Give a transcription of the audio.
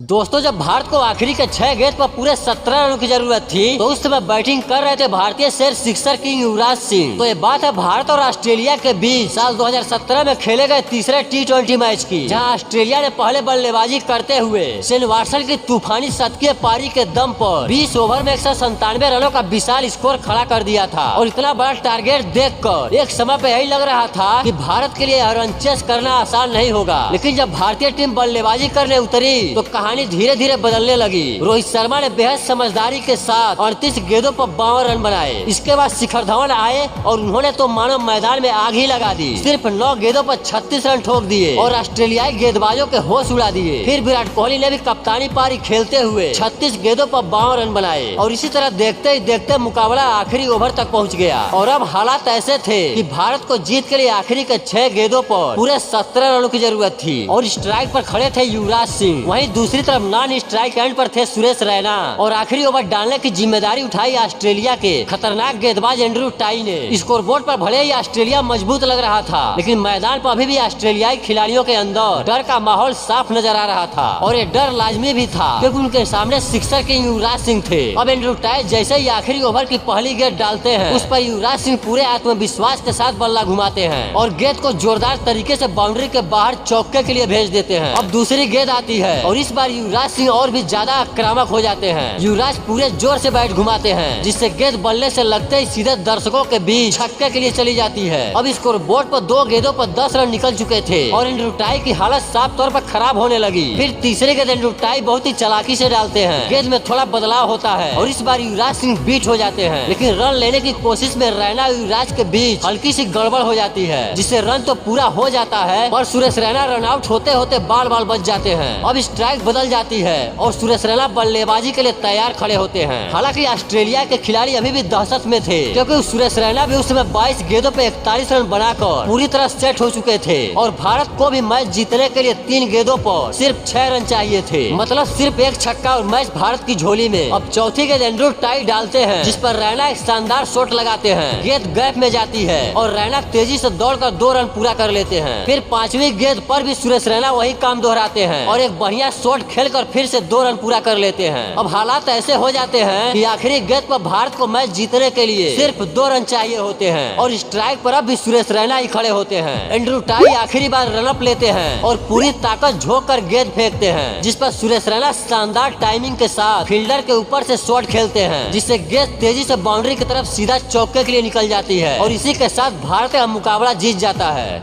दोस्तों, जब भारत को आखिरी के 6 गेंद पर पूरे 17 रनों की जरूरत थी तो उस समय बैटिंग कर रहे थे भारतीय शेर सिक्सर किंग युवराज सिंह। तो ये बात है भारत और ऑस्ट्रेलिया के बीच साल 2017 में खेले गए तीसरे T20 मैच की, जहां ऑस्ट्रेलिया ने पहले बल्लेबाजी करते हुए शेन वाटसन की तूफानी शतकीय पारी के दम पर 20 ओवर में 197 रनों का विशाल स्कोर खड़ा कर दिया था। और इतना बड़ा टारगेट देखकर एक समय पे यही लग रहा था कि भारत के लिए रन चेस करना आसान नहीं होगा। लेकिन जब भारतीय टीम बल्लेबाजी करने उतरी तो कहानी धीरे धीरे बदलने लगी। रोहित शर्मा ने बेहद समझदारी के साथ 38 गेंदों पर 52 रन बनाए। इसके बाद शिखर धवन आए और उन्होंने तो मानो मैदान में आग ही लगा दी। सिर्फ 9 गेंदों पर 36 रन ठोक दिए और ऑस्ट्रेलियाई गेंदबाजों के होश उड़ा दिए। फिर विराट कोहली ने भी कप्तानी पारी खेलते हुए 36 गेंदों पर 52 रन बनाए और इसी तरह देखते ही देखते मुकाबला आखिरी ओवर तक पहुँच गया। और अब हालात ऐसे थे कि भारत को जीत के लिए आखिरी के 6 गेंदों पर पूरे 17 रनों की जरूरत थी और स्ट्राइक पर खड़े थे युवराज सिंह। वहीं दूसरी तरफ नॉन स्ट्राइक एंड पर थे सुरेश रैना और आखिरी ओवर डालने की जिम्मेदारी उठाई ऑस्ट्रेलिया के खतरनाक गेंदबाज एंड्रू टाई ने। स्कोरबोर्ड पर भले ही ऑस्ट्रेलिया मजबूत लग रहा था, लेकिन मैदान पर अभी भी ऑस्ट्रेलियाई खिलाड़ियों के अंदर डर का माहौल साफ नजर आ रहा था और ये डर लाजमी भी था क्योंकि उनके सामने सिक्सर किंग युवराज सिंह थे। अब एंड्रू टाई जैसे ही आखिरी ओवर की पहली गेंद डालते हैं, उस पर युवराज सिंह पूरे आत्मविश्वास के साथ बल्ला घुमाते हैं और गेंद को जोरदार तरीके से बाउंड्री के बाहर चौके के लिए भेज देते हैं। अब दूसरी गेंद आती है और इस बार युवराज सिंह और भी ज्यादा आक्रामक हो जाते हैं। युवराज पूरे जोर से बैट घुमाते हैं जिससे गेंद बल्ले से लगते ही सीधे दर्शकों के बीच छक्के के लिए चली जाती है। अब स्कोर बोर्ड पर 2 गेंदों पर 10 रन निकल चुके थे और एंड्रू टाई की हालत साफ तौर पर खराब होने लगी। फिर तीसरे गेंद एंड्रू टाई बहुत ही चालाकी से डालते हैं। गेंद में थोड़ा बदलाव होता है और इस बार युवराज सिंह बीट हो जाते हैं, लेकिन रन लेने की कोशिश में रैना और युवराज के बीच हल्की सी गड़बड़ हो जाती है जिससे रन तो पूरा हो जाता है पर सुरेश रैना रन आउट होते होते बाल बाल बच जाते हैं। अब स्ट्राइक बदल जाती है और सुरेश रैना बल्लेबाजी के लिए तैयार खड़े होते हैं। हालांकि ऑस्ट्रेलिया के खिलाड़ी अभी भी दहशत में थे क्योंकि सुरेश रैना भी उस समय 22 गेंदों पे 41 रन बनाकर पूरी तरह सेट हो चुके थे और भारत को भी मैच जीतने के लिए 3 गेंदों पर सिर्फ 6 रन चाहिए थे। मतलब सिर्फ एक छक्का और मैच भारत की झोली में। अब चौथी गेंद एंड्रू टाई डालते हैं जिस पर रैना एक शानदार शॉट लगाते हैं। गेंद गैप में जाती है और रैना तेजी से दौड़कर 2 रन पूरा कर लेते हैं। फिर 5वीं गेंद पर भी सुरेश रैना वही काम दोहराते हैं और एक बढ़िया शॉट खेलकर फिर से 2 रन पूरा कर लेते हैं। अब हालात ऐसे हो जाते हैं कि आखिरी गेंद पर भारत को मैच जीतने के लिए सिर्फ 2 रन चाहिए होते हैं और स्ट्राइक पर अब भी सुरेश रैना ही खड़े होते हैं। एंड्रू टाई आखिरी बार रनअप लेते हैं और पूरी ताकत झोंक कर गेंद फेंकते हैं जिस पर सुरेश रैना शानदार टाइमिंग के साथ फील्डर के ऊपर से शॉट खेलते हैं जिससे गेंद तेजी से बाउंड्री की तरफ सीधा चौके के लिए निकल जाती है और इसी के साथ भारत का मुकाबला जीत जाता है।